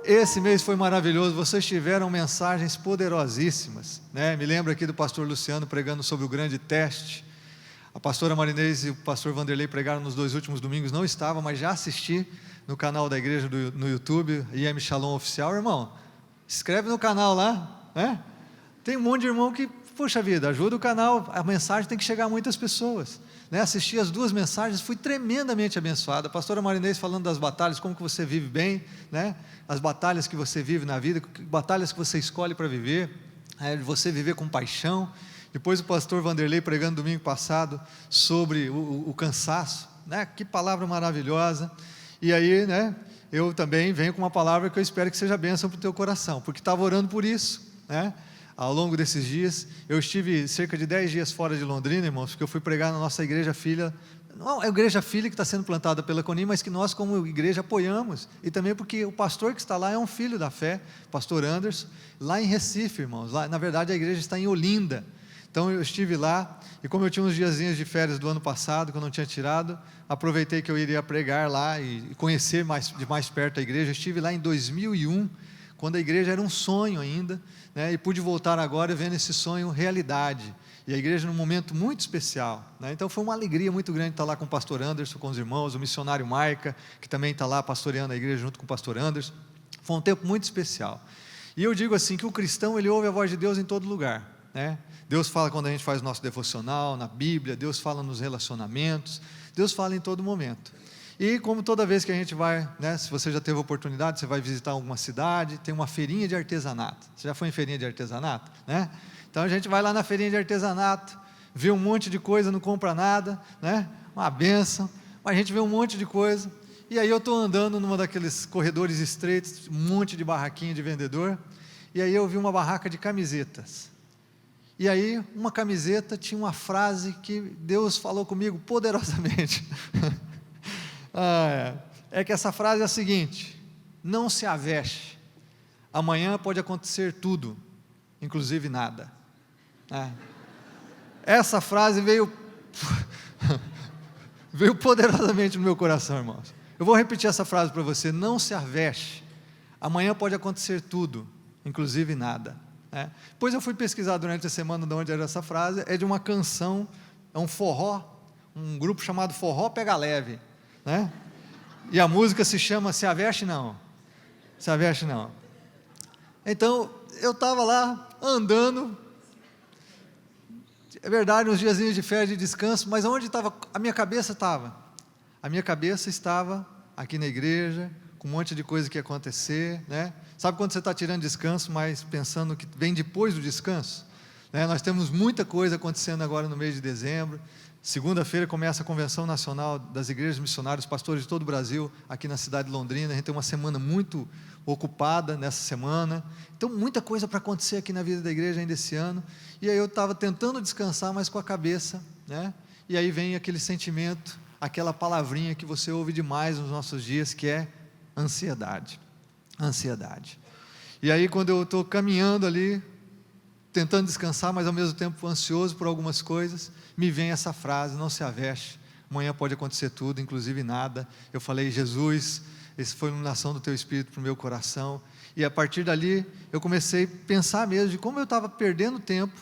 esse mês foi maravilhoso, vocês tiveram mensagens poderosíssimas, né? Me lembro aqui do pastor Luciano pregando sobre o grande teste. A pastora Marinês e o pastor Vanderlei pregaram nos 2 últimos domingos, não estava, mas já assisti no canal da igreja no YouTube, IM Shalom Oficial. Irmão, inscreve no canal lá, né? Tem um monte de irmão que, puxa vida, ajuda o canal, a mensagem tem que chegar a muitas pessoas, né? Assisti as 2 mensagens, fui tremendamente abençoado. A pastora Marinês falando das batalhas, como que você vive bem, né? As batalhas que você vive na vida, batalhas que você escolhe para viver, você viver com paixão. Depois o pastor Vanderlei pregando domingo passado sobre o cansaço, né? Que palavra maravilhosa. E aí, né, eu também venho com uma palavra que eu espero que seja bênção para o teu coração, porque estava orando por isso, né? Ao longo desses dias, eu estive cerca de 10 dias fora de Londrina, irmãos, porque eu fui pregar na nossa igreja filha. Não é a igreja filha que está sendo plantada pela Conim, mas que nós como igreja apoiamos, e também porque o pastor que está lá é um filho da fé, pastor Anderson, lá em Recife, irmãos. Lá, na verdade a igreja está em Olinda. Então eu estive lá, e como eu tinha uns diazinhos de férias do ano passado, que eu não tinha tirado, aproveitei que eu iria pregar lá e conhecer de mais perto a igreja. Eu estive lá em 2001, quando a igreja era um sonho ainda, né, e pude voltar agora vendo esse sonho realidade, e a igreja num momento muito especial, né? Então foi uma alegria muito grande estar lá com o pastor Anderson, com os irmãos, o missionário Maica, que também está lá pastoreando a igreja junto com o pastor Anderson. Foi um tempo muito especial, e eu digo assim, que o cristão ele ouve a voz de Deus em todo lugar, né? Deus fala quando a gente faz o nosso devocional, na Bíblia, Deus fala nos relacionamentos, Deus fala em todo momento. E como toda vez que a gente vai, né, se você já teve oportunidade, você vai visitar alguma cidade, tem uma feirinha de artesanato. Você já foi em feirinha de artesanato, né? Então a gente vai lá na feirinha de artesanato, vê um monte de coisa, não compra nada, né? Uma bênção, mas a gente vê um monte de coisa. E aí eu estou andando numa daqueles corredores estreitos, um monte de barraquinha de vendedor, e aí eu vi uma barraca de camisetas. E aí uma camiseta tinha uma frase que Deus falou comigo poderosamente. É que essa frase é a seguinte: não se aveste, amanhã pode acontecer tudo, inclusive nada. Essa frase veio poderosamente no meu coração, irmãos. Eu vou repetir essa frase para você: não se aveste, amanhã pode acontecer tudo, inclusive nada. Depois eu fui pesquisar durante a semana de onde era essa frase. É de uma canção, é um forró, um grupo chamado Forró Pega Leve, né? E a música se chama Se Aveste Não, Se Aveste Não. Então eu estava lá andando, é verdade, uns diazinhos de férias, de descanso, mas onde estava a minha cabeça estava? A minha cabeça estava aqui na igreja, com um monte de coisa que ia acontecer, né? Sabe quando você está tirando descanso, mas pensando que vem depois do descanso, né? Nós temos muita coisa acontecendo agora no mês de dezembro. Segunda-feira começa a Convenção Nacional das Igrejas Missionárias, pastores de todo o Brasil, aqui na cidade de Londrina. A gente tem uma semana muito ocupada nessa semana, então muita coisa para acontecer aqui na vida da igreja ainda esse ano. E aí eu estava tentando descansar, mas com a cabeça, né? E aí vem aquele sentimento, aquela palavrinha que você ouve demais nos nossos dias, que é ansiedade. Ansiedade. E aí quando eu estou caminhando ali, tentando descansar, mas ao mesmo tempo ansioso por algumas coisas, me vem essa frase: não se aveste, amanhã pode acontecer tudo, inclusive nada. Eu falei: Jesus, essa foi a iluminação do teu Espírito para o meu coração. E a partir dali eu comecei a pensar mesmo de como eu estava perdendo tempo,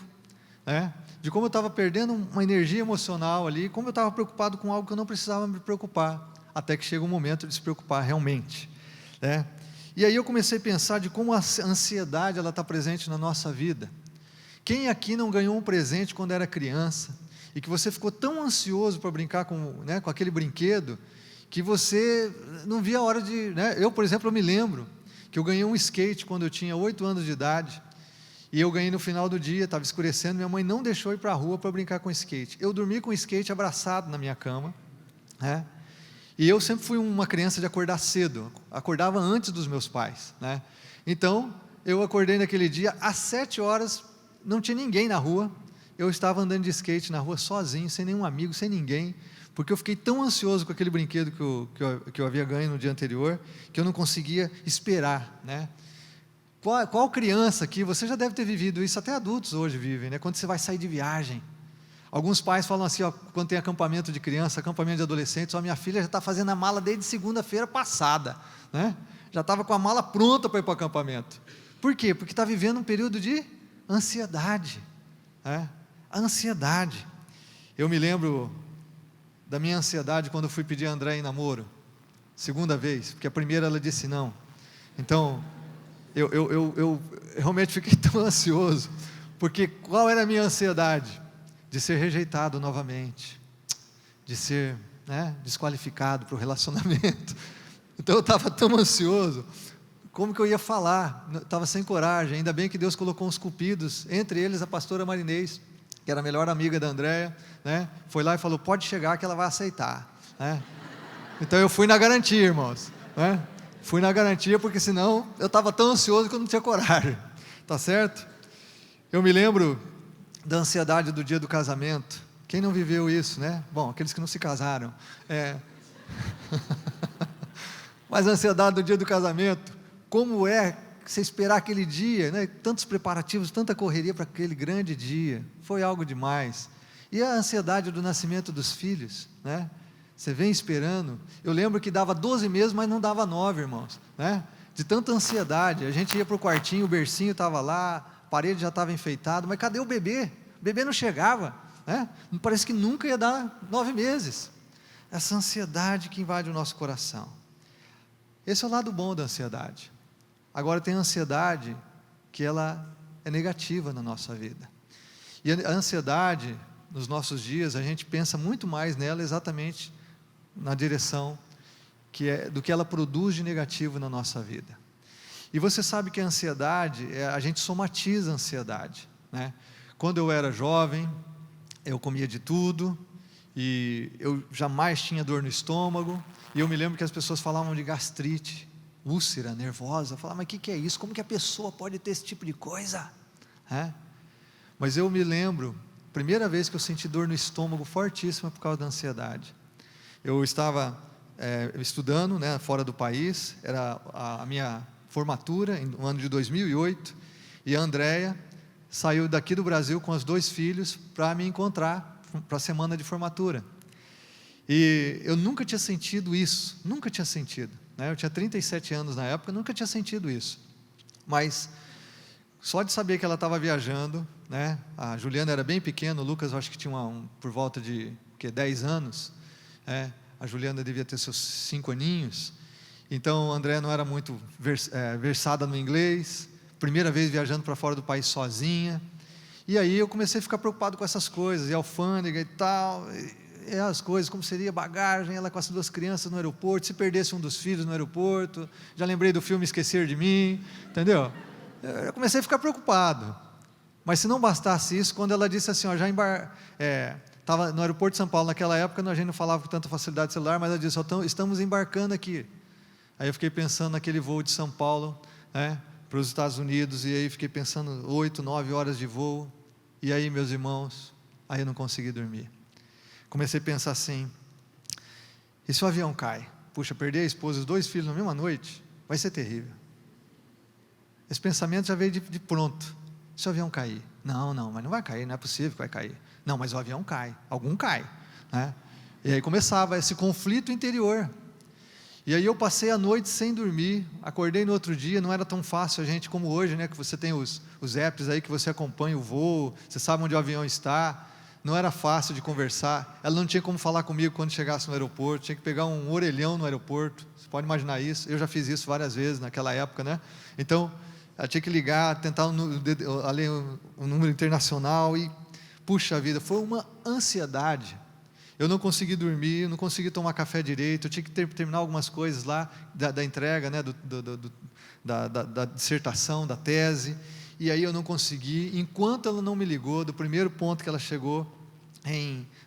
né? De como eu estava perdendo uma energia emocional ali, como eu estava preocupado com algo que eu não precisava me preocupar, até que chega o momento de se preocupar realmente, né? E aí eu comecei a pensar de como a ansiedade ela está presente na nossa vida. Quem aqui não ganhou um presente quando era criança, e que você ficou tão ansioso para brincar com aquele brinquedo, que você não via a hora de, né? Eu, por exemplo, eu me lembro que eu ganhei um skate quando eu tinha 8 anos de idade, e eu ganhei no final do dia, estava escurecendo, minha mãe não deixou ir para a rua para brincar com skate. Eu dormi com o skate abraçado na minha cama, né? E eu sempre fui uma criança de acordar cedo, acordava antes dos meus pais, né? Então, eu acordei naquele dia, às 7 horas, não tinha ninguém na rua, eu estava andando de skate na rua sozinho, sem nenhum amigo, sem ninguém, porque eu fiquei tão ansioso com aquele brinquedo que eu havia ganho no dia anterior, que eu não conseguia esperar, né? Qual criança aqui, você já deve ter vivido isso, até adultos hoje vivem, né? Quando você vai sair de viagem, alguns pais falam assim, quando tem acampamento de criança, acampamento de adolescentes: minha filha já está fazendo a mala desde segunda-feira passada, né? já estava com a mala pronta para ir para o acampamento. Por quê? Porque está vivendo um período de ansiedade, a ansiedade. Eu me lembro da minha ansiedade quando eu fui pedir a André em namoro, segunda vez, porque a primeira ela disse não. Então, eu realmente fiquei tão ansioso, porque qual era a minha ansiedade? De ser rejeitado novamente, de ser desqualificado para o relacionamento. Então eu estava tão ansioso, como que eu ia falar? Estava sem coragem. Ainda bem que Deus colocou uns cupidos, entre eles a pastora Marinês, que era a melhor amiga da Andréia, foi lá e falou, pode chegar que ela vai aceitar, Então eu fui na garantia, irmãos, fui na garantia, porque senão eu estava tão ansioso que eu não tinha coragem, tá certo? Eu me lembro da ansiedade do dia do casamento. Quem não viveu isso, Bom, aqueles que não se casaram, mas a ansiedade do dia do casamento, como é você esperar aquele dia, tantos preparativos, tanta correria para aquele grande dia, foi algo demais. E a ansiedade do nascimento dos filhos, você vem esperando. Eu lembro que dava 12 meses, mas não dava 9, irmãos, de tanta ansiedade. A gente ia para o quartinho, o bercinho estava lá, a parede já estava enfeitada, mas cadê o bebê? O bebê não chegava, parece que nunca ia dar 9 meses. Essa ansiedade que invade o nosso coração. Esse é o lado bom da ansiedade. Agora tem a ansiedade que ela é negativa na nossa vida. E a ansiedade, nos nossos dias, a gente pensa muito mais nela exatamente na direção do que ela produz de negativo na nossa vida. E você sabe que a ansiedade, a gente somatiza a ansiedade, Quando eu era jovem, eu comia de tudo, e eu jamais tinha dor no estômago, e eu me lembro que as pessoas falavam de gastrite, úlcera, nervosa. Eu falava, mas o que é isso? Como que a pessoa pode ter esse tipo de coisa? Mas eu me lembro, primeira vez que eu senti dor no estômago fortíssima por causa da ansiedade. Eu estava estudando, fora do país, era a minha formatura, no ano de 2008, e a Andréia saiu daqui do Brasil com os 2 filhos para me encontrar para a semana de formatura. E eu nunca tinha sentido isso, nunca tinha sentido. Eu tinha 37 anos na época, nunca tinha sentido isso. Mas só de saber que ela estava viajando, a Juliana era bem pequena, o Lucas eu acho que tinha por volta de 10 anos, a Juliana devia ter seus 5 aninhos, então a Andréia não era muito versada no inglês, primeira vez viajando para fora do país sozinha, e aí eu comecei a ficar preocupado com essas coisas, e alfândega e tal, e as coisas, como seria bagagem, ela com as 2 crianças no aeroporto, se perdesse um dos filhos no aeroporto, já lembrei do filme Esquecer de Mim, entendeu? Eu comecei a ficar preocupado, mas se não bastasse isso, quando ela disse assim, estava no aeroporto de São Paulo, naquela época a gente não falava com tanta facilidade celular, mas ela disse, estamos embarcando aqui. Aí eu fiquei pensando naquele voo de São Paulo, para os Estados Unidos, e aí fiquei pensando, 8, 9 horas de voo, e aí meus irmãos, aí eu não consegui dormir. Comecei a pensar assim, e se o avião cai? Puxa, perder a esposa e os 2 filhos na mesma noite, vai ser terrível. Esse pensamento já veio de pronto, se o avião cair? Não, mas não vai cair, não é possível que vai cair. Não, mas o avião cai, algum cai, E aí começava esse conflito interior, e aí eu passei a noite sem dormir, acordei no outro dia, não era tão fácil a gente como hoje, que você tem os apps aí que você acompanha o voo, você sabe onde o avião está, não era fácil de conversar, ela não tinha como falar comigo quando chegasse no aeroporto, tinha que pegar um orelhão no aeroporto, você pode imaginar isso, eu já fiz isso várias vezes naquela época, Então, ela tinha que ligar, tentar ler um número internacional, e puxa vida, foi uma ansiedade. Eu não consegui dormir, não consegui tomar café direito, eu tinha que terminar algumas coisas lá, da entrega, da dissertação, da tese, e aí eu não consegui, enquanto ela não me ligou, do primeiro ponto que ela chegou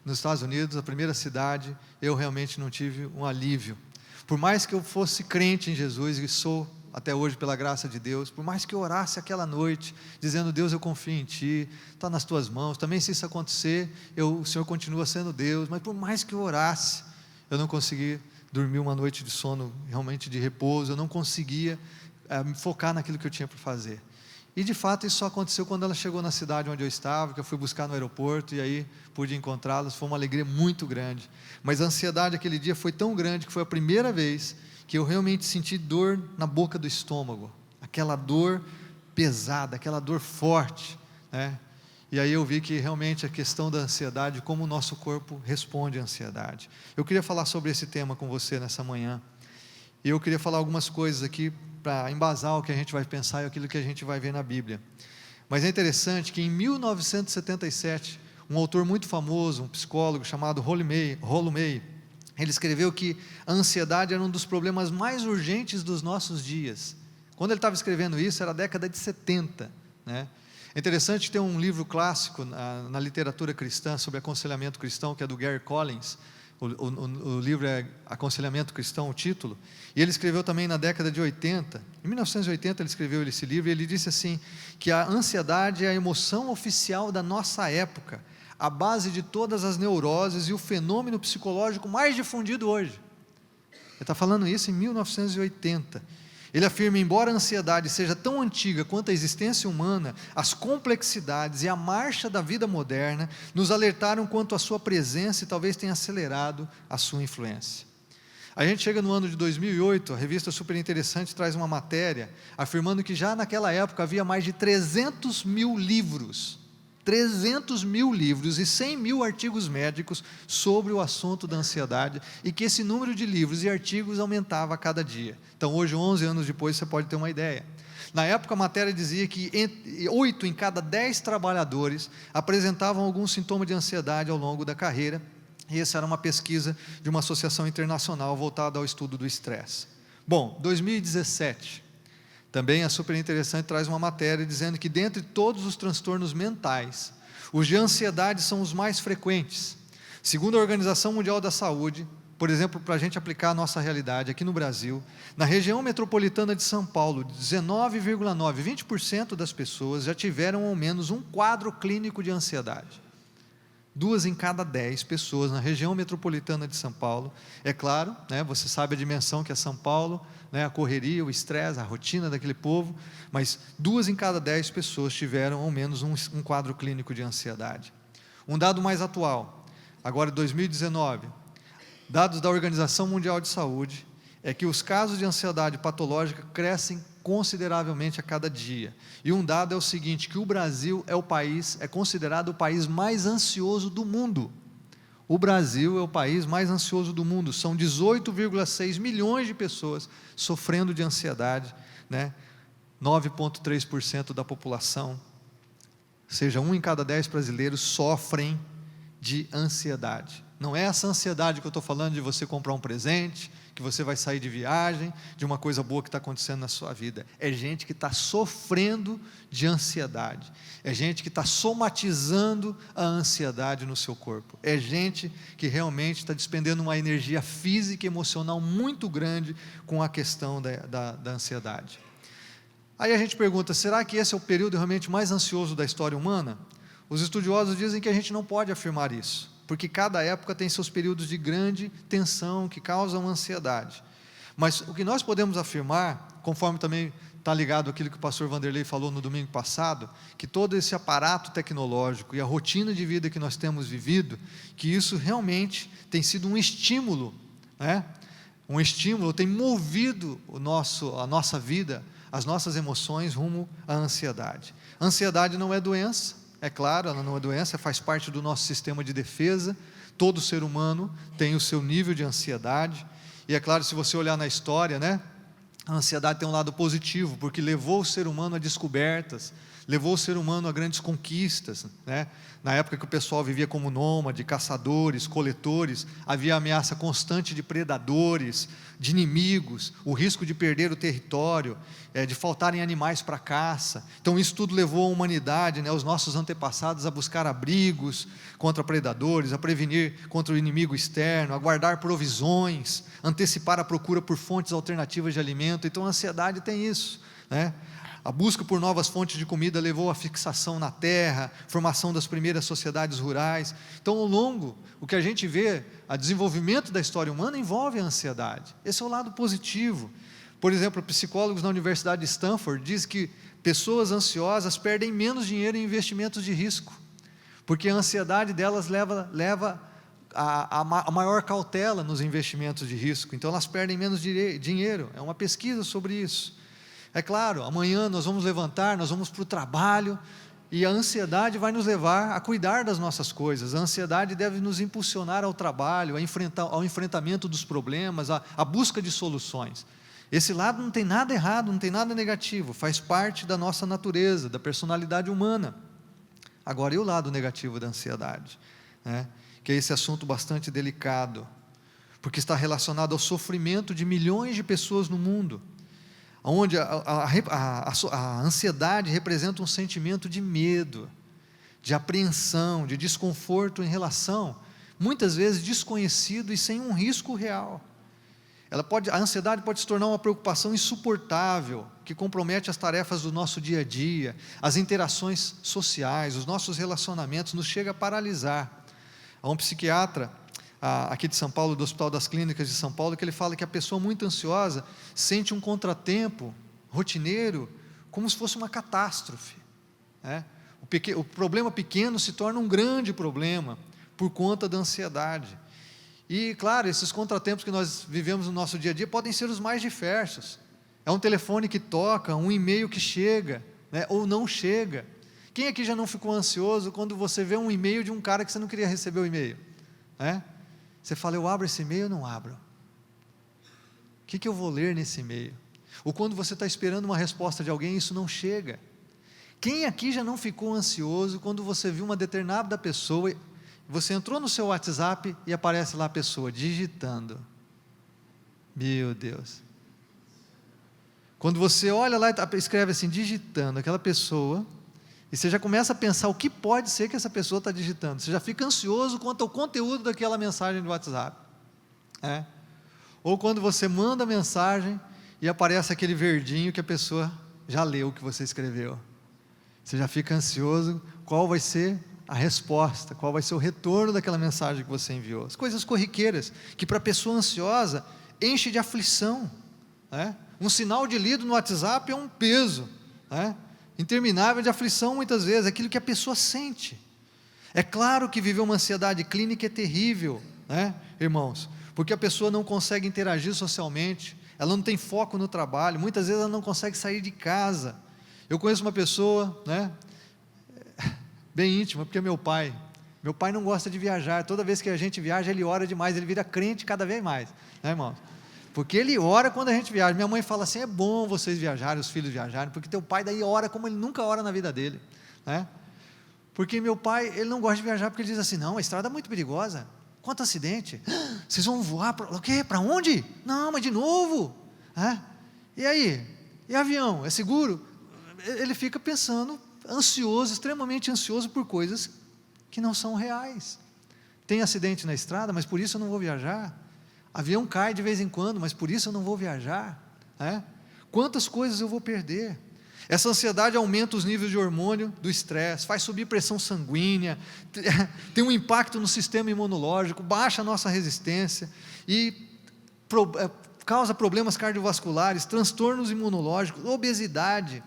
nos Estados Unidos, a primeira cidade, eu realmente não tive um alívio. Por mais que eu fosse crente em Jesus, e sou até hoje pela graça de Deus, por mais que eu orasse aquela noite, dizendo, Deus, eu confio em Ti, está nas Tuas mãos, também se isso acontecer, o Senhor continua sendo Deus, mas por mais que eu orasse, eu não consegui dormir uma noite de sono realmente de repouso, eu não conseguia me focar naquilo que eu tinha para fazer. E de fato isso só aconteceu quando ela chegou na cidade onde eu estava, que eu fui buscar no aeroporto, e aí pude encontrá-las, foi uma alegria muito grande, mas a ansiedade aquele dia foi tão grande, que foi a primeira vez que eu realmente senti dor na boca do estômago, aquela dor pesada, aquela dor forte, né? E aí eu vi que realmente a questão da ansiedade, como o nosso corpo responde à ansiedade. Eu queria falar sobre esse tema com você nessa manhã, e eu queria falar algumas coisas aqui, para embasar o que a gente vai pensar e aquilo que a gente vai ver na Bíblia. Mas é interessante que em 1977, um autor muito famoso, um psicólogo chamado Rollo May, ele escreveu que a ansiedade era um dos problemas mais urgentes dos nossos dias. Quando ele estava escrevendo isso, era a década de 70, né? É interessante que tem um livro clássico na literatura cristã sobre aconselhamento cristão, que é do Gary Collins. O livro é Aconselhamento Cristão, o título, e ele escreveu também na década de 80, em 1980 ele escreveu esse livro, e ele disse assim, que a ansiedade é a emoção oficial da nossa época, a base de todas as neuroses e o fenômeno psicológico mais difundido hoje. Ele está falando isso em 1980, ele afirma, embora a ansiedade seja tão antiga quanto a existência humana, as complexidades e a marcha da vida moderna nos alertaram quanto à sua presença e talvez tenha acelerado a sua influência. A gente chega no ano de 2008, a revista Super Interessante traz uma matéria, afirmando que já naquela época havia mais de 300 mil livros e 100 mil artigos médicos sobre o assunto da ansiedade, e que esse número de livros e artigos aumentava a cada dia. Então hoje, 11 anos depois, você pode ter uma ideia. Na época a matéria dizia que 8 em cada 10 trabalhadores apresentavam algum sintoma de ansiedade ao longo da carreira, e essa era uma pesquisa de uma associação internacional voltada ao estudo do estresse. Bom, 2017, também é super interessante, traz uma matéria dizendo que dentre todos os transtornos mentais, os de ansiedade são os mais frequentes. Segundo a Organização Mundial da Saúde, por exemplo, para a gente aplicar a nossa realidade aqui no Brasil, na região metropolitana de São Paulo, 20% das pessoas já tiveram ao menos um quadro clínico de ansiedade. 2 em cada 10 pessoas na região metropolitana de São Paulo, é claro, né, você sabe a dimensão que é São Paulo, né, a correria, o estresse, a rotina daquele povo, mas 2 em cada 10 pessoas tiveram ao menos um quadro clínico de ansiedade. Um dado mais atual, agora 2019, dados da Organização Mundial de Saúde, é que os casos de ansiedade patológica crescem consideravelmente a cada dia, e um dado é o seguinte, que o Brasil é considerado o país mais ansioso do mundo. O Brasil é o país mais ansioso do mundo, são 18,6 milhões de pessoas sofrendo de ansiedade, né? 9,3% da população, ou seja, 1 em cada 10 brasileiros sofrem de ansiedade. Não é essa ansiedade que eu estou falando de você comprar um presente, que você vai sair de viagem, de uma coisa boa que está acontecendo na sua vida. É gente que está sofrendo de ansiedade. É gente que está somatizando a ansiedade no seu corpo. É gente que realmente está despendendo uma energia física e emocional muito grande com a questão da ansiedade. Aí a gente pergunta, será que esse é o período realmente mais ansioso da história humana? Os estudiosos dizem que a gente não pode afirmar isso, porque cada época tem seus períodos de grande tensão que causam ansiedade. Mas o que nós podemos afirmar, conforme também está ligado àquilo que o pastor Vanderlei falou no domingo passado, que todo esse aparato tecnológico e a rotina de vida que nós temos vivido, que isso realmente tem sido um estímulo, né? Um estímulo, tem movido a nossa vida, as nossas emoções rumo à ansiedade. A ansiedade não é doença. É claro, ela não é doença, faz parte do nosso sistema de defesa. Todo ser humano tem o seu nível de ansiedade. E é claro, se você olhar na história, né, a ansiedade tem um lado positivo, porque levou o ser humano a descobertas, levou o ser humano a grandes conquistas, né? Na época que o pessoal vivia como nômade, caçadores, coletores, havia ameaça constante de predadores, de inimigos, o risco de perder o território, de faltarem animais para caça. Então isso tudo levou a humanidade, né, os nossos antepassados, a buscar abrigos contra predadores, a prevenir contra o inimigo externo, a guardar provisões, antecipar a procura por fontes alternativas de alimento. Então a ansiedade tem isso, né? A busca por novas fontes de comida levou à fixação na terra, formação das primeiras sociedades rurais. Então, ao longo, o que a gente vê, o desenvolvimento da história humana envolve a ansiedade. Esse é o lado positivo. Por exemplo, psicólogos na Universidade de Stanford dizem que pessoas ansiosas perdem menos dinheiro em investimentos de risco, porque a ansiedade delas leva a maior cautela nos investimentos de risco, então elas perdem menos dinheiro. É uma pesquisa sobre isso. É claro, amanhã nós vamos levantar, nós vamos para o trabalho, e a ansiedade vai nos levar a cuidar das nossas coisas. A ansiedade deve nos impulsionar ao trabalho, ao enfrentamento dos problemas, à busca de soluções. Esse lado não tem nada errado, não tem nada negativo, faz parte da nossa natureza, da personalidade humana. Agora, e o lado negativo da ansiedade? Que é esse assunto bastante delicado, porque está relacionado ao sofrimento de milhões de pessoas no mundo, onde a ansiedade representa um sentimento de medo, de apreensão, de desconforto em relação, muitas vezes desconhecido e sem um risco real. A ansiedade pode se tornar uma preocupação insuportável, que compromete as tarefas do nosso dia a dia, as interações sociais, os nossos relacionamentos, nos chega a paralisar. Há um psiquiatra aqui de São Paulo, do Hospital das Clínicas de São Paulo, que ele fala que a pessoa muito ansiosa sente um contratempo rotineiro como se fosse uma catástrofe. O problema pequeno se torna um grande problema por conta da ansiedade. E, claro, esses contratempos que nós vivemos no nosso dia a dia podem ser os mais diversos. É um telefone que toca, um e-mail que chega, ou não chega. Quem aqui já não ficou ansioso quando você vê um e-mail de um cara que você não queria receber o e-mail? Você fala, eu abro esse e-mail ou não abro? O que eu vou ler nesse e-mail? Ou quando você está esperando uma resposta de alguém e isso não chega? Quem aqui já não ficou ansioso quando você viu uma determinada pessoa, você entrou no seu WhatsApp e aparece lá a pessoa digitando? Meu Deus! Quando você olha lá e escreve assim, digitando, aquela pessoa, e você já começa a pensar o que pode ser que essa pessoa está digitando, você já fica ansioso quanto ao conteúdo daquela mensagem do WhatsApp. Ou quando você manda a mensagem e aparece aquele verdinho que a pessoa já leu o que você escreveu. Você já fica ansioso, qual vai ser a resposta, qual vai ser o retorno daquela mensagem que você enviou. As coisas corriqueiras, que para a pessoa ansiosa, enche de aflição. Um sinal de lido no WhatsApp é um peso, interminável de aflição muitas vezes, aquilo que a pessoa sente. É claro que viver uma ansiedade clínica é terrível, irmãos, porque a pessoa não consegue interagir socialmente, ela não tem foco no trabalho, muitas vezes ela não consegue sair de casa. Eu conheço uma pessoa, bem íntima, porque meu pai não gosta de viajar, toda vez que a gente viaja ele ora demais, ele vira crente cada vez mais, irmãos? Porque ele ora quando a gente viaja. Minha mãe fala assim, é bom vocês viajarem, os filhos viajarem, porque teu pai daí ora como ele nunca ora na vida dele, porque meu pai, ele não gosta de viajar, porque ele diz assim, não, a estrada é muito perigosa, quanto acidente, vocês vão voar, o quê? Para onde? Não, mas de novo, e aí? E avião, é seguro? Ele fica pensando, ansioso, extremamente ansioso por coisas que não são reais. Tem acidente na estrada, mas por isso eu não vou viajar. Avião cai de vez em quando, mas por isso eu não vou viajar. Quantas coisas eu vou perder? Essa ansiedade aumenta os níveis de hormônio do estresse, faz subir pressão sanguínea, tem um impacto no sistema imunológico, baixa a nossa resistência e causa problemas cardiovasculares, transtornos imunológicos, obesidade.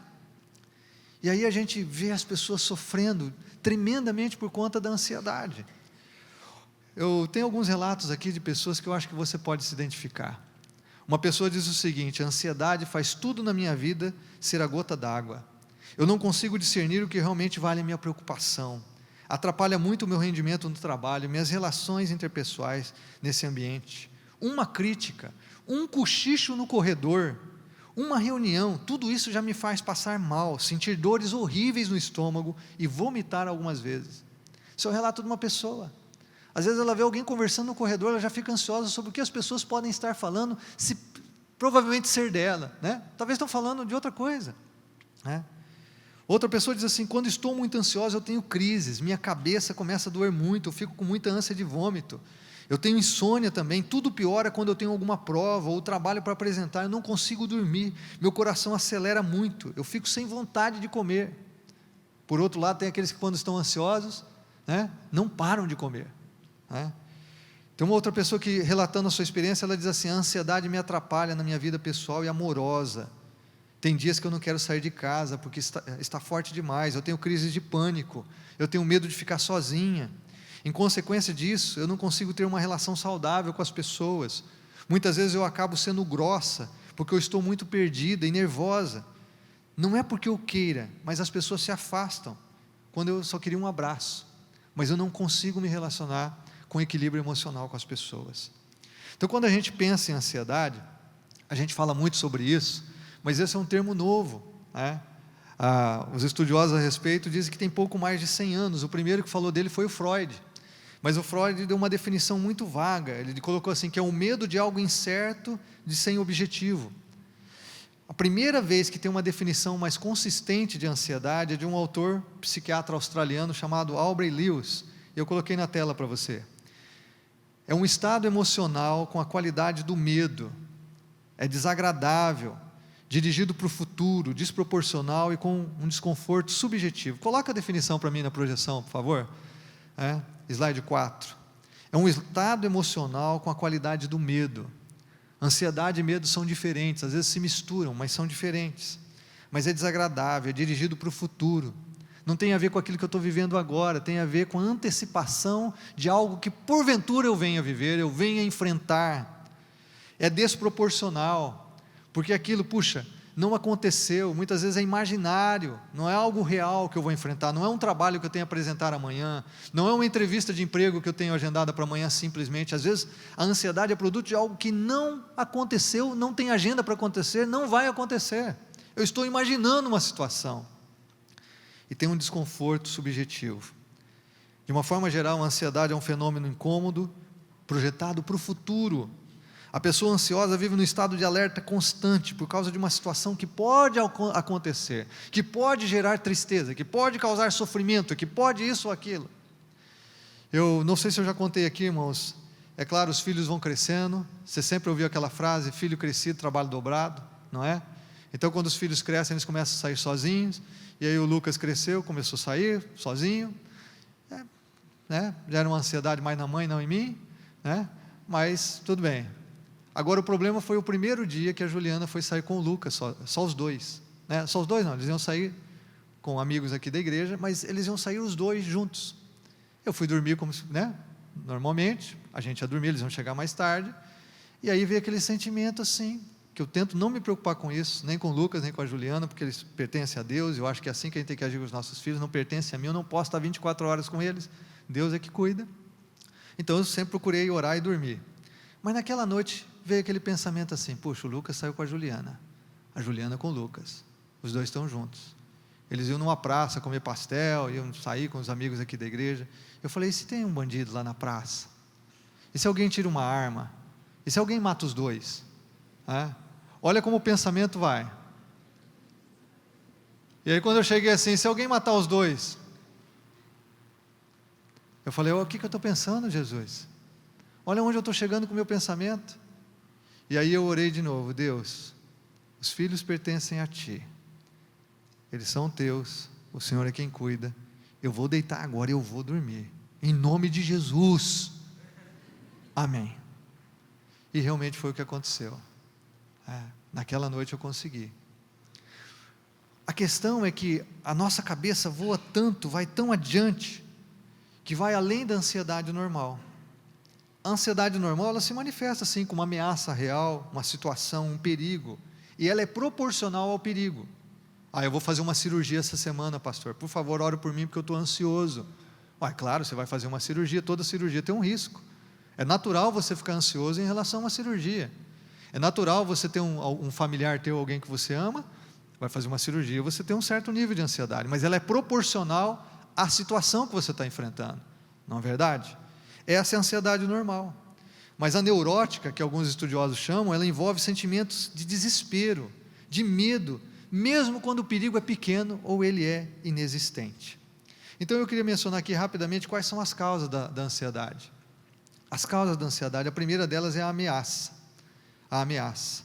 E aí a gente vê as pessoas sofrendo tremendamente por conta da ansiedade. Eu tenho alguns relatos aqui de pessoas que eu acho que você pode se identificar. Uma pessoa diz o seguinte, a ansiedade faz tudo na minha vida ser a gota d'água. Eu não consigo discernir o que realmente vale a minha preocupação. Atrapalha muito o meu rendimento no trabalho, minhas relações interpessoais nesse ambiente. Uma crítica, um cochicho no corredor, uma reunião, tudo isso já me faz passar mal, sentir dores horríveis no estômago e vomitar algumas vezes. Esse é o relato de uma pessoa. Às vezes ela vê alguém conversando no corredor, ela já fica ansiosa sobre o que as pessoas podem estar falando, se provavelmente ser dela, talvez estão falando de outra coisa. Outra pessoa diz assim, quando estou muito ansiosa eu tenho crises, minha cabeça começa a doer muito, eu fico com muita ânsia de vômito, eu tenho insônia também, tudo piora quando eu tenho alguma prova ou trabalho para apresentar, eu não consigo dormir, meu coração acelera muito, eu fico sem vontade de comer. Por outro lado, tem aqueles que quando estão ansiosos, não param de comer. Tem uma outra pessoa que, relatando a sua experiência, ela diz assim, a ansiedade me atrapalha na minha vida pessoal e amorosa, tem dias que eu não quero sair de casa, porque está forte demais, eu tenho crises de pânico, eu tenho medo de ficar sozinha, Em consequência disso, eu não consigo ter uma relação saudável com as pessoas. Muitas vezes eu acabo sendo grossa, porque eu estou muito perdida e nervosa. Não é porque eu queira, mas as pessoas se afastam, quando eu só queria um abraço. Mas eu não consigo me relacionar com equilíbrio emocional com as pessoas. Então, quando a gente pensa em ansiedade, a gente fala muito sobre isso, mas esse é um termo novo, né? Os estudiosos a respeito dizem que tem pouco mais de 100 anos. O primeiro que falou dele foi o Freud, mas o Freud deu uma definição muito vaga. Ele colocou assim, que é o medo de algo incerto, de sem objetivo. A primeira vez que tem uma definição mais consistente de ansiedade é de um autor psiquiatra australiano chamado Aubrey Lewis. Eu coloquei na tela para você. É um estado emocional com a qualidade do medo. É desagradável, dirigido para o futuro, desproporcional e com um desconforto subjetivo. Coloca a definição para mim na projeção, por favor. Slide 4. É um estado emocional com a qualidade do medo. Ansiedade e medo são diferentes, às vezes se misturam, mas são diferentes. Mas é desagradável, é dirigido para o futuro. Não tem a ver com aquilo que eu estou vivendo agora, tem a ver com a antecipação de algo que porventura eu venha viver, eu venha enfrentar. É desproporcional, porque aquilo, não aconteceu, muitas vezes é imaginário, não é algo real que eu vou enfrentar, não é um trabalho que eu tenho a apresentar amanhã, não é uma entrevista de emprego que eu tenho agendada para amanhã simplesmente. Às vezes a ansiedade é produto de algo que não aconteceu, não tem agenda para acontecer, não vai acontecer. Eu estou imaginando uma situação, e tem um desconforto subjetivo. De uma forma geral, a ansiedade é um fenômeno incômodo, projetado para o futuro. A pessoa ansiosa vive num estado de alerta constante por causa de uma situação que pode acontecer, que pode gerar tristeza, que pode causar sofrimento, que pode isso ou aquilo. Eu não sei se eu já contei aqui, irmãos, é claro, os filhos vão crescendo, você sempre ouviu aquela frase, filho crescido, trabalho dobrado, não é? Então, quando os filhos crescem, eles começam a sair sozinhos, e aí o Lucas cresceu, começou a sair sozinho, já era uma ansiedade mais na mãe, não em mim, mas tudo bem. Agora o problema foi o primeiro dia que a Juliana foi sair com o Lucas, só os dois, só os dois não, eles iam sair com amigos aqui da igreja, mas eles iam sair os dois juntos. Eu fui dormir como normalmente, a gente ia dormir, eles iam chegar mais tarde, e aí veio aquele sentimento assim, que eu tento não me preocupar com isso, nem com o Lucas, nem com a Juliana, porque eles pertencem a Deus, eu acho que é assim que a gente tem que agir com os nossos filhos, não pertencem a mim, eu não posso estar 24 horas com eles, Deus é que cuida. Então eu sempre procurei orar e dormir. Mas naquela noite veio aquele pensamento assim, puxa, o Lucas saiu com a Juliana com o Lucas, os dois estão juntos, eles iam numa praça comer pastel, iam sair com os amigos aqui da igreja. Eu falei, e se tem um bandido lá na praça? E se alguém tira uma arma? E se alguém mata os dois? Olha como o pensamento vai. E aí quando eu cheguei assim, se alguém matar os dois? Eu falei, o que eu estou pensando, Jesus? Olha onde eu estou chegando com o meu pensamento. E aí eu orei de novo, Deus, os filhos pertencem a Ti, eles são Teus, o Senhor é quem cuida, eu vou deitar agora e eu vou dormir, em nome de Jesus, amém. E realmente foi o que aconteceu. Naquela noite eu consegui. A questão é que a nossa cabeça voa tanto, vai tão adiante, que vai além da ansiedade normal. A ansiedade normal, ela se manifesta assim, com uma ameaça real, uma situação, um perigo, e ela é proporcional ao perigo. Eu vou fazer uma cirurgia essa semana, pastor, por favor, ore por mim, porque eu estou ansioso. Claro, você vai fazer uma cirurgia, toda cirurgia tem um risco, é natural você ficar ansioso em relação a uma cirurgia, é natural você ter um familiar teu, alguém que você ama, vai fazer uma cirurgia, você tem um certo nível de ansiedade, mas ela é proporcional à situação que você está enfrentando, não é verdade? Essa é a ansiedade normal. Mas a neurótica, que alguns estudiosos chamam, ela envolve sentimentos de desespero, de medo, mesmo quando o perigo é pequeno ou ele é inexistente. Então eu queria mencionar aqui rapidamente quais são as causas da ansiedade. As causas da ansiedade, a primeira delas é a ameaça. A ameaça.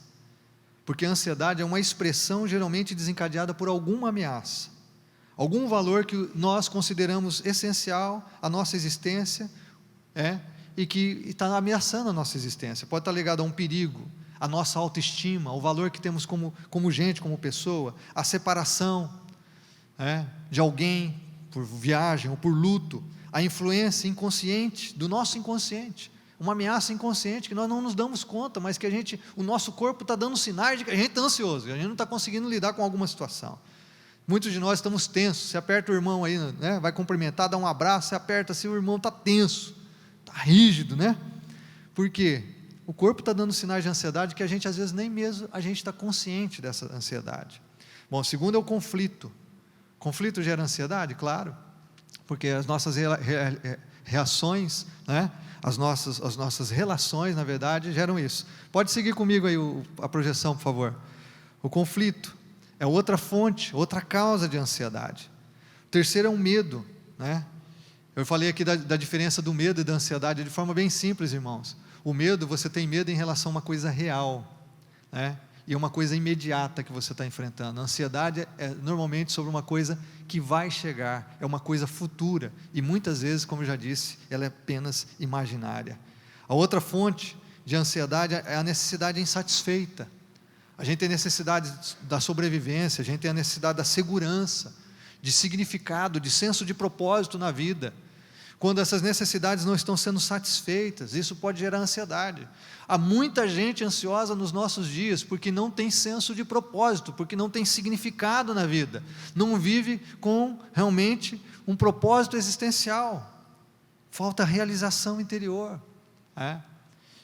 Porque a ansiedade é uma expressão geralmente desencadeada por alguma ameaça. Algum valor que nós consideramos essencial à nossa existência, e que está ameaçando a nossa existência. Pode estar ligado a um perigo, a nossa autoestima, o valor que temos como gente, como pessoa, a separação de alguém por viagem ou por luto, a influência inconsciente do nosso inconsciente, uma ameaça inconsciente que nós não nos damos conta, mas que o nosso corpo está dando sinais de que a gente está ansioso, que a gente não está conseguindo lidar com alguma situação. Muitos de nós estamos tensos. Você aperta o irmão aí, né? Vai cumprimentar, dá um abraço, você aperta assim, o irmão está tenso, está rígido, né? Por quê? O corpo está dando sinais de ansiedade que a gente, às vezes, nem mesmo a gente está consciente dessa ansiedade. Bom, o segundo é o conflito. Conflito gera ansiedade? Claro, porque as nossas reações, né? As nossas relações, na verdade, geram isso. Pode seguir comigo aí a projeção, por favor. O conflito é outra fonte, outra causa de ansiedade. O terceiro é o medo, né? Eu falei aqui da diferença do medo e da ansiedade de forma bem simples, irmãos. O medo, você tem medo em relação a uma coisa real, né? E uma coisa imediata que você está enfrentando. A ansiedade é normalmente sobre uma coisa que vai chegar, é uma coisa futura, e muitas vezes, como eu já disse, ela é apenas imaginária. A outra fonte de ansiedade é a necessidade insatisfeita. A gente tem necessidade da sobrevivência, a gente tem a necessidade da segurança, de significado, de senso de propósito na vida. Quando essas necessidades não estão sendo satisfeitas, isso pode gerar ansiedade. Há muita gente ansiosa nos nossos dias, porque não tem senso de propósito, porque não tem significado na vida, não vive com realmente um propósito existencial, falta realização interior,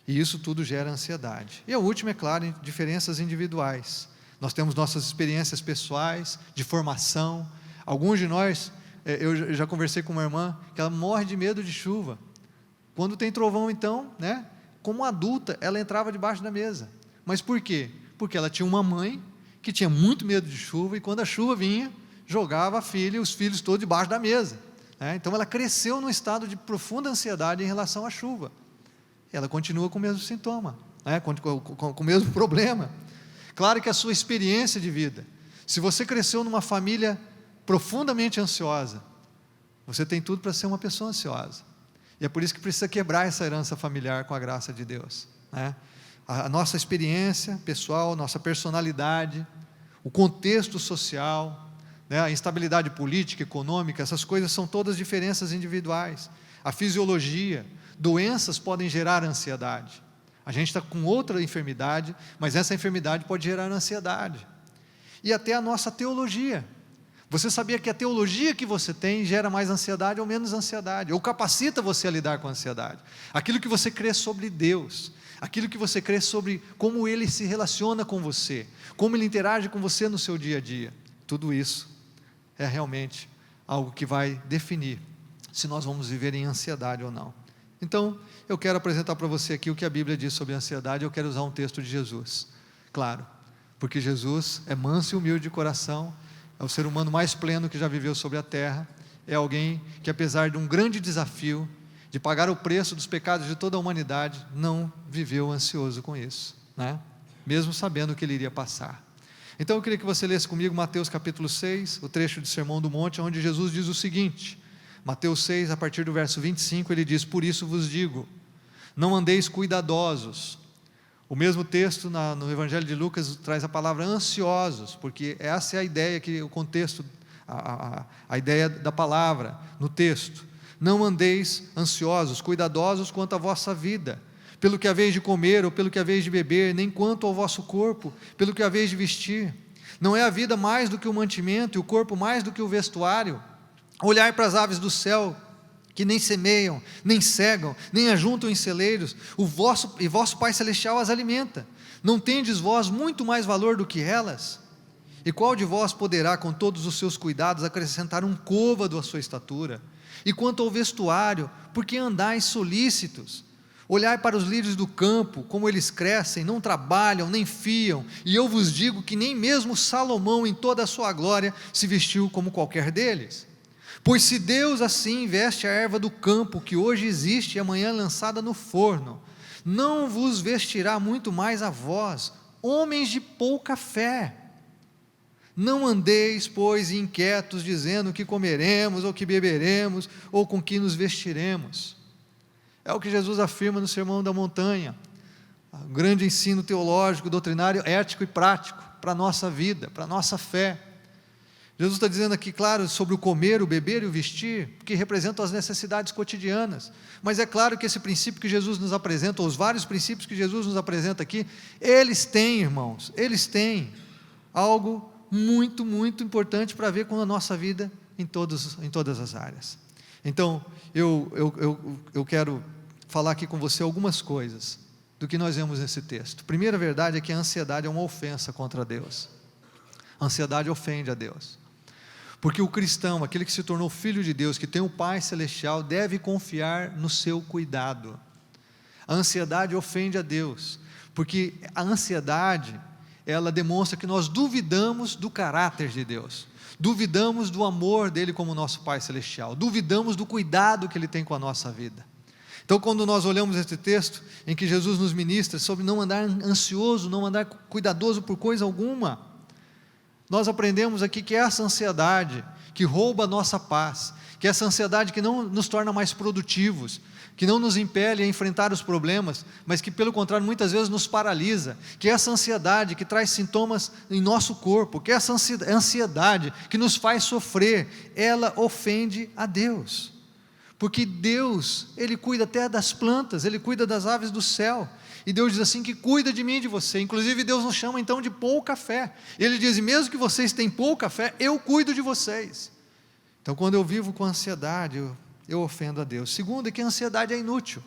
e isso tudo gera ansiedade. E a última, é claro, diferenças individuais. Nós temos nossas experiências pessoais, de formação. Alguns de nós, eu já conversei com uma irmã, que ela morre de medo de chuva. Quando tem trovão, então, né, como adulta, ela entrava debaixo da mesa. Mas por quê? Porque ela tinha uma mãe que tinha muito medo de chuva, e quando a chuva vinha, jogava a filha e os filhos todos debaixo da mesa. Então ela cresceu num estado de profunda ansiedade em relação à chuva. Ela continua com o mesmo sintoma, com o mesmo problema. Claro que a sua experiência de vida, se você cresceu numa família profundamente ansiosa, você tem tudo para ser uma pessoa ansiosa, e é por isso que precisa quebrar essa herança familiar com a graça de Deus, a nossa experiência pessoal, nossa personalidade, o contexto social, a instabilidade política, econômica, essas coisas são todas diferenças individuais. A fisiologia, doenças podem gerar ansiedade. A gente está com outra enfermidade, mas essa enfermidade pode gerar ansiedade. E até a nossa teologia. Você sabia que a teologia que você tem gera mais ansiedade ou menos ansiedade, ou capacita você a lidar com a ansiedade? Aquilo que você crê sobre Deus, aquilo que você crê sobre como Ele se relaciona com você, como Ele interage com você no seu dia a dia, tudo isso é realmente algo que vai definir se nós vamos viver em ansiedade ou não. Então, eu quero apresentar para você aqui o que a Bíblia diz sobre a ansiedade. Eu quero usar um texto de Jesus, claro, porque Jesus é manso e humilde de coração, é o ser humano mais pleno que já viveu sobre a terra, é alguém que, apesar de um grande desafio, de pagar o preço dos pecados de toda a humanidade, não viveu ansioso com isso, mesmo sabendo que ele iria passar. Então eu queria que você lesse comigo Mateus capítulo 6, o trecho do Sermão do Monte, onde Jesus diz o seguinte, Mateus 6, a partir do verso 25, ele diz: por isso vos digo, não andeis cuidadosos. O mesmo texto no Evangelho de Lucas traz a palavra ansiosos, porque essa é a ideia, o contexto, a ideia da palavra no texto. Não andeis ansiosos, cuidadosos quanto à vossa vida, pelo que haveis de comer ou pelo que haveis de beber, nem quanto ao vosso corpo, pelo que haveis de vestir. Não é a vida mais do que o mantimento, e o corpo mais do que o vestuário? Olhai para as aves do céu, que nem semeiam, nem cegam, nem ajuntam em celeiros, vosso Pai Celestial as alimenta. Não tendes vós muito mais valor do que elas? E qual de vós poderá, com todos os seus cuidados, acrescentar um côvado à sua estatura? E quanto ao vestuário, por que andais solícitos? Olhai para os lírios do campo, como eles crescem, não trabalham, nem fiam, e eu vos digo que nem mesmo Salomão, em toda a sua glória, se vestiu como qualquer deles. Pois se Deus assim veste a erva do campo, que hoje existe e amanhã é lançada no forno, não vos vestirá muito mais a vós, homens de pouca fé? Não andeis, pois, inquietos, dizendo o que comeremos, ou que beberemos, ou com que nos vestiremos. É o que Jesus afirma no Sermão da Montanha, um grande ensino teológico, doutrinário, ético e prático, para a nossa vida, para a nossa fé. Jesus está dizendo aqui, claro, sobre o comer, o beber e o vestir, que representam as necessidades cotidianas. Mas é claro que esse princípio que Jesus nos apresenta, ou os vários princípios que Jesus nos apresenta aqui, eles têm, irmãos, eles têm algo muito, muito importante para ver com a nossa vida em todas as áreas. Então, eu quero falar aqui com você algumas coisas do que nós vemos nesse texto. Primeira verdade é que a ansiedade é uma ofensa contra Deus. A ansiedade ofende a Deus. Porque o cristão, aquele que se tornou filho de Deus, que tem o Pai Celestial, deve confiar no seu cuidado. A ansiedade ofende a Deus, porque a ansiedade, ela demonstra que nós duvidamos do caráter de Deus, duvidamos do amor dele como nosso Pai Celestial, duvidamos do cuidado que ele tem com a nossa vida. Então, quando nós olhamos esse texto, em que Jesus nos ministra sobre não andar ansioso, não andar cuidadoso por coisa alguma, nós aprendemos aqui que essa ansiedade que rouba a nossa paz, que essa ansiedade que não nos torna mais produtivos, que não nos impele a enfrentar os problemas, mas que pelo contrário muitas vezes nos paralisa, que essa ansiedade que traz sintomas em nosso corpo, que essa ansiedade que nos faz sofrer, ela ofende a Deus, porque Deus, Ele cuida até das plantas, Ele cuida das aves do céu, e Deus diz assim que cuida de mim e de você. Inclusive Deus nos chama então de pouca fé. Ele diz, mesmo que vocês tenham pouca fé, eu cuido de vocês. Então quando eu vivo com ansiedade, eu ofendo a Deus. Segundo, é que a ansiedade é inútil.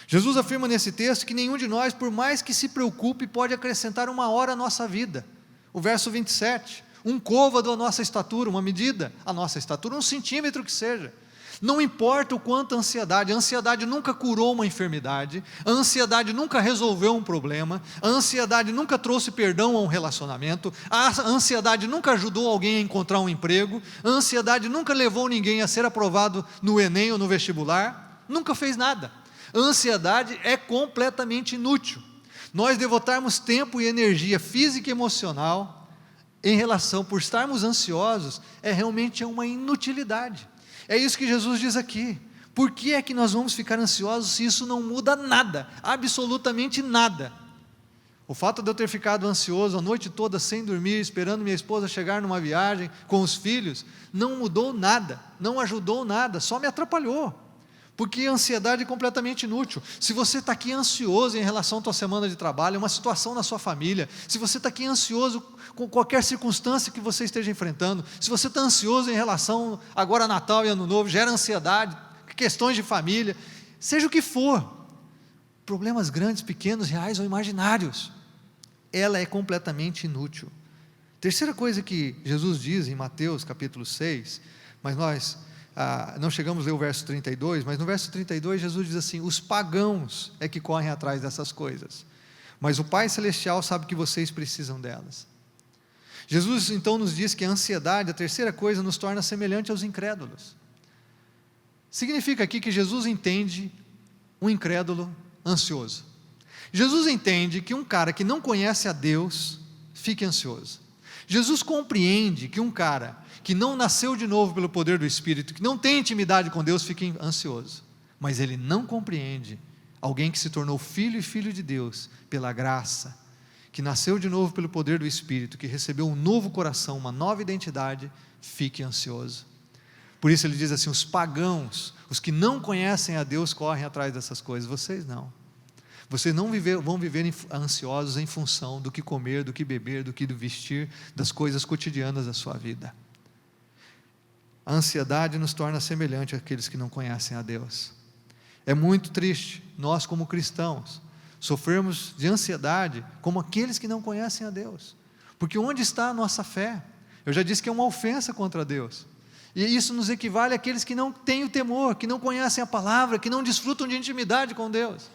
Jesus afirma nesse texto que nenhum de nós, por mais que se preocupe, pode acrescentar uma hora à nossa vida. O verso 27, um côvado à nossa estatura, uma medida à nossa estatura, 1 centímetro que seja. Não importa o quanto a ansiedade nunca curou uma enfermidade, a ansiedade nunca resolveu um problema, a ansiedade nunca trouxe perdão a um relacionamento, a ansiedade nunca ajudou alguém a encontrar um emprego, a ansiedade nunca levou ninguém a ser aprovado no Enem ou no vestibular, nunca fez nada. A ansiedade é completamente inútil. Nós devotarmos tempo e energia física e emocional em relação, por estarmos ansiosos, realmente uma inutilidade. É isso que Jesus diz aqui. Por que é que nós vamos ficar ansiosos se isso não muda nada, absolutamente nada? O fato de eu ter ficado ansioso a noite toda sem dormir, esperando minha esposa chegar numa viagem com os filhos, não mudou nada, não ajudou nada, só me atrapalhou, porque a ansiedade é completamente inútil. Se você está aqui ansioso em relação à tua semana de trabalho, uma situação na sua família, se você está aqui ansioso com qualquer circunstância que você esteja enfrentando, se você está ansioso em relação agora a Natal e Ano Novo, gera ansiedade, questões de família, seja o que for, problemas grandes, pequenos, reais ou imaginários, ela é completamente inútil. Terceira coisa que Jesus diz em Mateus capítulo 6, mas nós não chegamos a ler o verso 32, mas no verso 32 Jesus diz assim, os pagãos é que correm atrás dessas coisas, mas o Pai Celestial sabe que vocês precisam delas. Jesus então nos diz que a ansiedade, a terceira coisa, nos torna semelhante aos incrédulos. Significa aqui que Jesus entende um incrédulo ansioso. Jesus entende que um cara que não conhece a Deus, fique ansioso. Jesus compreende que um cara que não nasceu de novo pelo poder do Espírito, que não tem intimidade com Deus, fique ansioso. Mas ele não compreende alguém que se tornou filho e filho de Deus, pela graça, que nasceu de novo pelo poder do Espírito, que recebeu um novo coração, uma nova identidade, fique ansioso. Por isso ele diz assim, os pagãos, os que não conhecem a Deus, correm atrás dessas coisas, vocês não. Vocês não vão viver ansiosos em função do que comer, do que beber, do que vestir, das coisas cotidianas da sua vida. A ansiedade nos torna semelhante àqueles que não conhecem a Deus. É muito triste, nós como cristãos, sofremos de ansiedade como aqueles que não conhecem a Deus, porque onde está a nossa fé? Eu já disse que é uma ofensa contra Deus, e isso nos equivale àqueles que não têm o temor, que não conhecem a palavra, que não desfrutam de intimidade com Deus.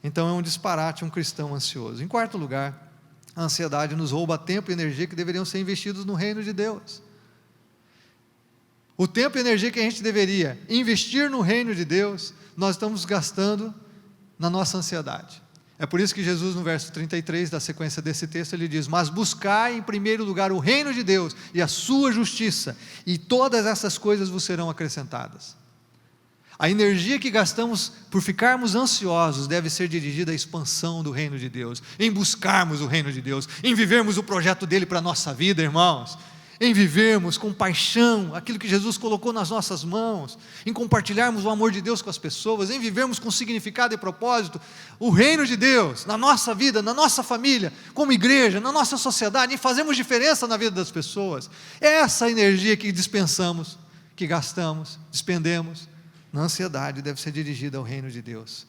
Então é um disparate um cristão ansioso. Em quarto lugar, a ansiedade nos rouba tempo e energia que deveriam ser investidos no reino de Deus. O tempo e energia que a gente deveria investir no reino de Deus, nós estamos gastando na nossa ansiedade. É por isso que Jesus no verso 33 da sequência desse texto ele diz, mas buscai em primeiro lugar o reino de Deus e a sua justiça, e todas essas coisas vos serão acrescentadas. A energia que gastamos por ficarmos ansiosos deve ser dirigida à expansão do reino de Deus, em buscarmos o reino de Deus, em vivermos o projeto dele para a nossa vida, irmãos, em vivermos com paixão aquilo que Jesus colocou nas nossas mãos, em compartilharmos o amor de Deus com as pessoas, em vivermos com significado e propósito o reino de Deus na nossa vida, na nossa família, como igreja, na nossa sociedade, em fazermos diferença na vida das pessoas. É essa energia que dispensamos, que gastamos, despendemos na ansiedade, deve ser dirigida ao reino de Deus.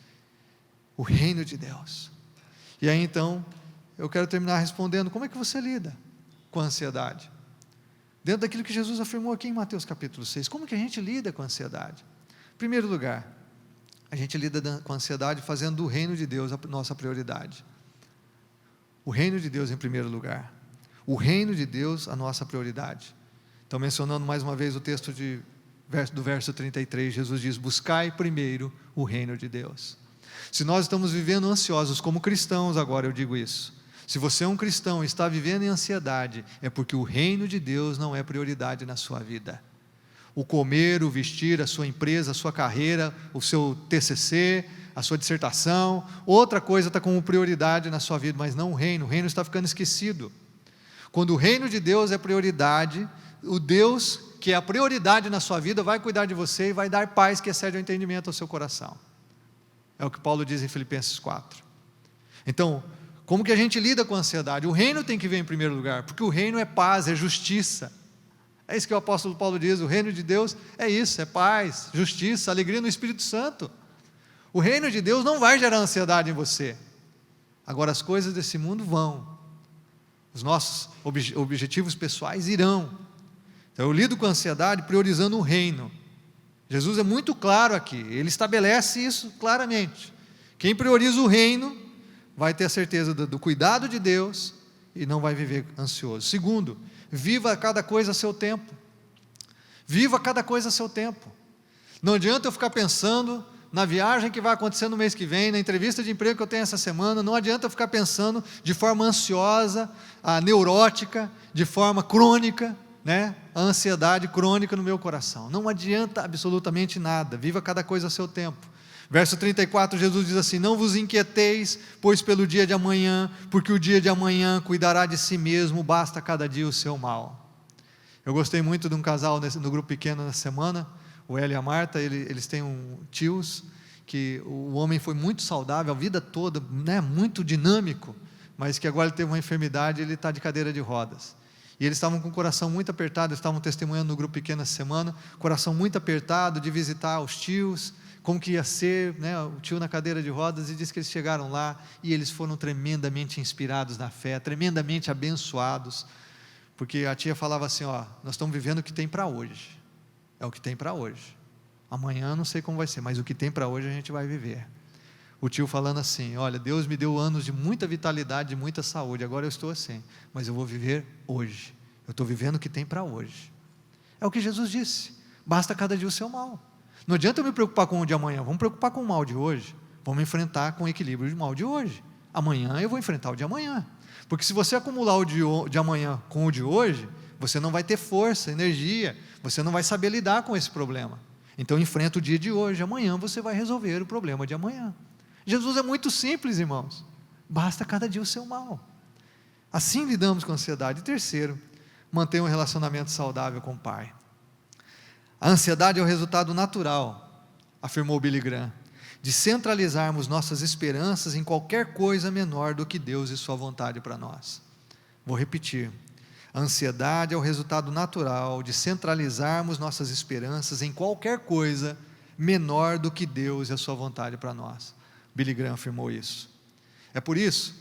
O reino de Deus. E aí então, eu quero terminar respondendo: como é que você lida com a ansiedade? Dentro daquilo que Jesus afirmou aqui em Mateus capítulo 6, como que a gente lida com a ansiedade? Em primeiro lugar, a gente lida com a ansiedade fazendo do reino de Deus a nossa prioridade. O reino de Deus em primeiro lugar. O reino de Deus a nossa prioridade. Então, mencionando mais uma vez o texto do verso 33, Jesus diz: buscai primeiro o reino de Deus. Se nós estamos vivendo ansiosos como cristãos, agora eu digo isso, se você é um cristão e está vivendo em ansiedade, é porque o reino de Deus não é prioridade na sua vida. O comer, o vestir, a sua empresa, a sua carreira, o seu TCC, a sua dissertação, outra coisa está como prioridade na sua vida, mas não o reino está ficando esquecido. Quando o reino de Deus é prioridade, o Deus que é a prioridade na sua vida vai cuidar de você e vai dar paz que excede o entendimento ao seu coração. É o que Paulo diz em Filipenses 4. Então, como que a gente lida com a ansiedade? O reino tem que vir em primeiro lugar, porque o reino é paz, é justiça. É isso que o apóstolo Paulo diz: o reino de Deus é isso, é paz, justiça, alegria no Espírito Santo. O reino de Deus não vai gerar ansiedade em você. Agora, as coisas desse mundo vão, os nossos objetivos pessoais irão. Então, eu lido com a ansiedade priorizando o reino. Jesus é muito claro aqui, ele estabelece isso claramente. Quem prioriza o reino vai ter a certeza do cuidado de Deus e não vai viver ansioso. Segundo, viva cada coisa a seu tempo. Viva cada coisa a seu tempo. Não adianta eu ficar pensando na viagem que vai acontecer no mês que vem, na entrevista de emprego que eu tenho essa semana. Não adianta eu ficar pensando de forma ansiosa, neurótica, de forma crônica, a ansiedade crônica no meu coração. Não adianta absolutamente nada. Viva cada coisa a seu tempo. Verso 34, Jesus diz assim: não vos inquieteis, pois pelo dia de amanhã, porque o dia de amanhã cuidará de si mesmo, basta cada dia o seu mal. Eu gostei muito de um casal no grupo pequeno na semana, o Hélio e a Marta. Eles têm tios, que o homem foi muito saudável a vida toda, muito dinâmico, mas que agora ele teve uma enfermidade, ele está de cadeira de rodas. E eles estavam com o coração muito apertado, eles estavam testemunhando no grupo pequeno essa semana, coração muito apertado de visitar os tios, como que ia ser, o tio na cadeira de rodas, e diz que eles chegaram lá e eles foram tremendamente inspirados na fé, tremendamente abençoados, porque a tia falava assim: nós estamos vivendo o que tem para hoje, é o que tem para hoje, amanhã não sei como vai ser, mas o que tem para hoje a gente vai viver. O tio falando assim: olha, Deus me deu anos de muita vitalidade, de muita saúde, agora eu estou assim, mas eu vou viver hoje, eu estou vivendo o que tem para hoje. É o que Jesus disse: basta cada dia o seu mal. Não adianta eu me preocupar com o de amanhã, vamos preocupar com o mal de hoje, vamos enfrentar com o equilíbrio do mal de hoje. Amanhã eu vou enfrentar o de amanhã, porque se você acumular o de amanhã com o de hoje, você não vai ter força, energia, você não vai saber lidar com esse problema. Então enfrenta o dia de hoje, amanhã você vai resolver o problema de amanhã. Jesus é muito simples, irmãos, basta cada dia o seu mal. Assim lidamos com a ansiedade. E terceiro, mantenha um relacionamento saudável com o Pai. A ansiedade é o resultado natural, afirmou Billy Graham, de centralizarmos nossas esperanças em qualquer coisa menor do que Deus e sua vontade para nós. Vou repetir: a ansiedade é o resultado natural de centralizarmos nossas esperanças em qualquer coisa menor do que Deus e a sua vontade para nós. Billy Graham afirmou isso. É por isso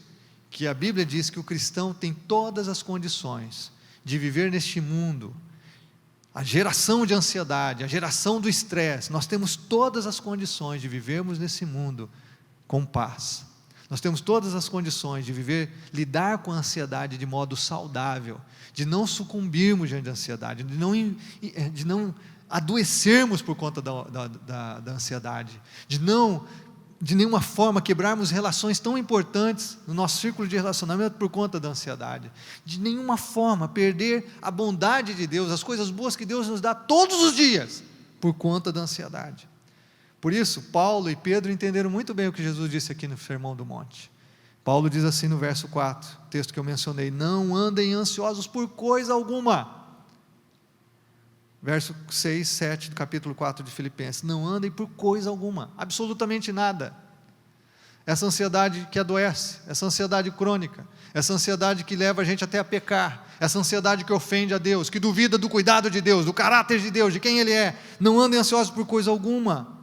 que a Bíblia diz que o cristão tem todas as condições de viver neste mundo. A geração de ansiedade, a geração do estresse, nós temos todas as condições de vivermos nesse mundo com paz. Nós temos todas as condições de lidar com a ansiedade de modo saudável, de não sucumbirmos diante da ansiedade, de não adoecermos por conta da ansiedade, de nenhuma forma quebrarmos relações tão importantes no nosso círculo de relacionamento por conta da ansiedade, de nenhuma forma perder a bondade de Deus, as coisas boas que Deus nos dá todos os dias, por conta da ansiedade. Por isso, Paulo e Pedro entenderam muito bem o que Jesus disse aqui no Sermão do Monte. Paulo diz assim no verso 4, texto que eu mencionei: não andem ansiosos por coisa alguma. verso 6, 7 do capítulo 4 de Filipenses: não andem por coisa alguma, absolutamente nada. Essa ansiedade que adoece, essa ansiedade crônica, essa ansiedade que leva a gente até a pecar, essa ansiedade que ofende a Deus, que duvida do cuidado de Deus, do caráter de Deus, de quem Ele é. Não andem ansiosos por coisa alguma,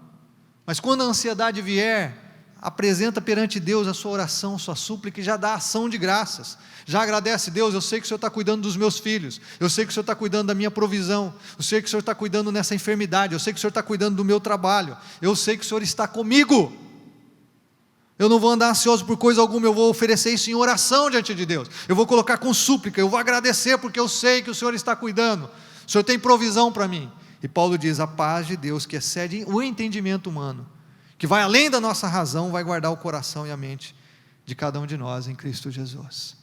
mas quando a ansiedade vier, apresenta perante Deus a sua oração, a sua súplica, e já dá ação de graças, já agradece: Deus, eu sei que o Senhor está cuidando dos meus filhos, eu sei que o Senhor está cuidando da minha provisão, eu sei que o Senhor está cuidando nessa enfermidade, eu sei que o Senhor está cuidando do meu trabalho, eu sei que o Senhor está comigo. Eu não vou andar ansioso por coisa alguma, eu vou oferecer isso em oração diante de Deus, eu vou colocar com súplica, eu vou agradecer, porque eu sei que o Senhor está cuidando, o Senhor tem provisão para mim. E Paulo diz: a paz de Deus, que excede o entendimento humano, que vai além da nossa razão, vai guardar o coração e a mente de cada um de nós em Cristo Jesus.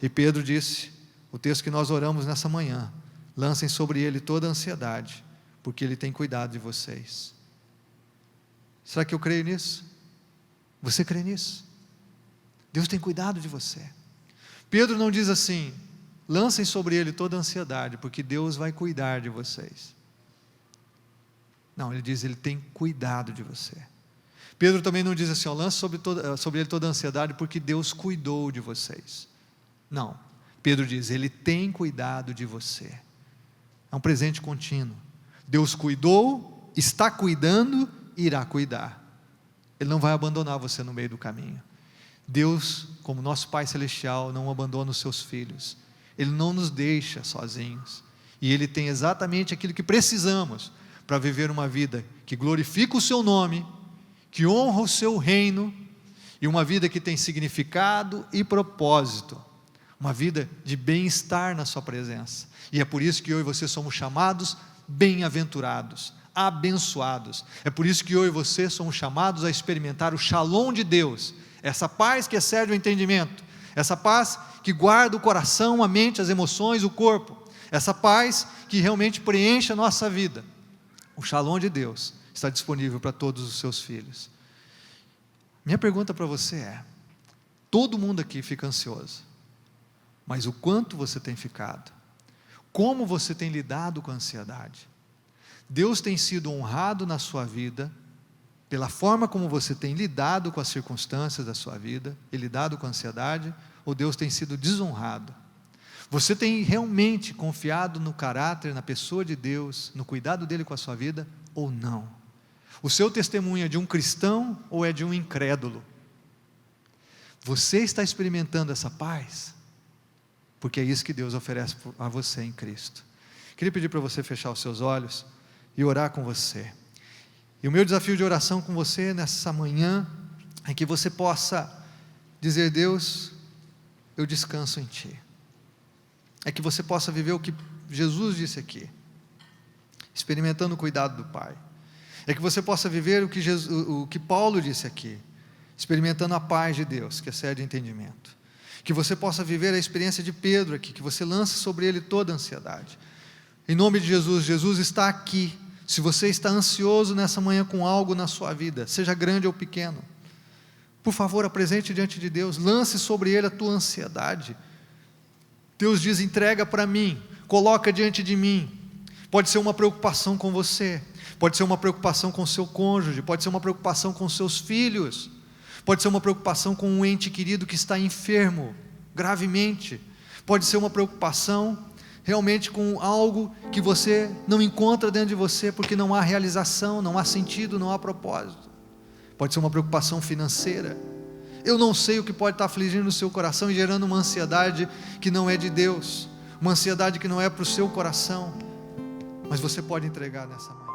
E Pedro disse, o texto que nós oramos nessa manhã: lancem sobre Ele toda a ansiedade, porque Ele tem cuidado de vocês. Será que eu creio nisso? Você crê nisso? Deus tem cuidado de você. Pedro não diz assim: lancem sobre Ele toda a ansiedade, porque Deus vai cuidar de vocês. Não, ele diz: Ele tem cuidado de você. Pedro também não diz assim: lance sobre Ele toda a ansiedade, porque Deus cuidou de vocês. Não, Pedro diz: Ele tem cuidado de você. É um presente contínuo. Deus cuidou, está cuidando e irá cuidar. Ele não vai abandonar você no meio do caminho. Deus, como nosso Pai Celestial, não abandona os seus filhos. Ele não nos deixa sozinhos. E Ele tem exatamente aquilo que precisamos para viver uma vida que glorifica o Seu nome, que honra o Seu reino, e uma vida que tem significado e propósito. Uma vida de bem-estar na Sua presença. E é por isso que eu e você somos chamados bem-aventurados, abençoados. É por isso que eu e você somos chamados a experimentar o shalom de Deus, essa paz que excede o entendimento, essa paz que guarda o coração, a mente, as emoções, o corpo, essa paz que realmente preenche a nossa vida. O shalom de Deus está disponível para todos os seus filhos. Minha pergunta para você é: todo mundo aqui fica ansioso, mas o quanto você tem ficado? Como você tem lidado com a ansiedade? Deus tem sido honrado na sua vida, pela forma como você tem lidado com as circunstâncias da sua vida, e lidado com a ansiedade, ou Deus tem sido desonrado? Você tem realmente confiado no caráter, na pessoa de Deus, no cuidado dEle com a sua vida, ou não? O seu testemunho é de um cristão ou é de um incrédulo? Você está experimentando essa paz? Porque é isso que Deus oferece a você em Cristo. Queria pedir para você fechar os seus olhos e orar com você. E o meu desafio de oração com você nessa manhã é que você possa dizer: Deus, eu descanso em Ti. É que você possa viver o que Jesus disse aqui, experimentando o cuidado do Pai. É que você possa viver o que Paulo disse aqui, experimentando a paz de Deus, que excede o entendimento. Que você possa viver a experiência de Pedro aqui, que você lance sobre ele toda a ansiedade. Em nome de Jesus, Jesus está aqui. Se você está ansioso nessa manhã com algo na sua vida, seja grande ou pequeno, por favor, apresente diante de Deus, lance sobre Ele a tua ansiedade. Deus diz: entrega para mim, coloca diante de mim. Pode ser uma preocupação com você, pode ser uma preocupação com o seu cônjuge, pode ser uma preocupação com seus filhos, pode ser uma preocupação com um ente querido que está enfermo, gravemente, pode ser uma preocupação realmente com algo que você não encontra dentro de você, porque não há realização, não há sentido, não há propósito. Pode ser uma preocupação financeira. Eu não sei o que pode estar afligindo o seu coração e gerando uma ansiedade que não é de Deus, uma ansiedade que não é para o seu coração, mas você pode entregar nessa manhã.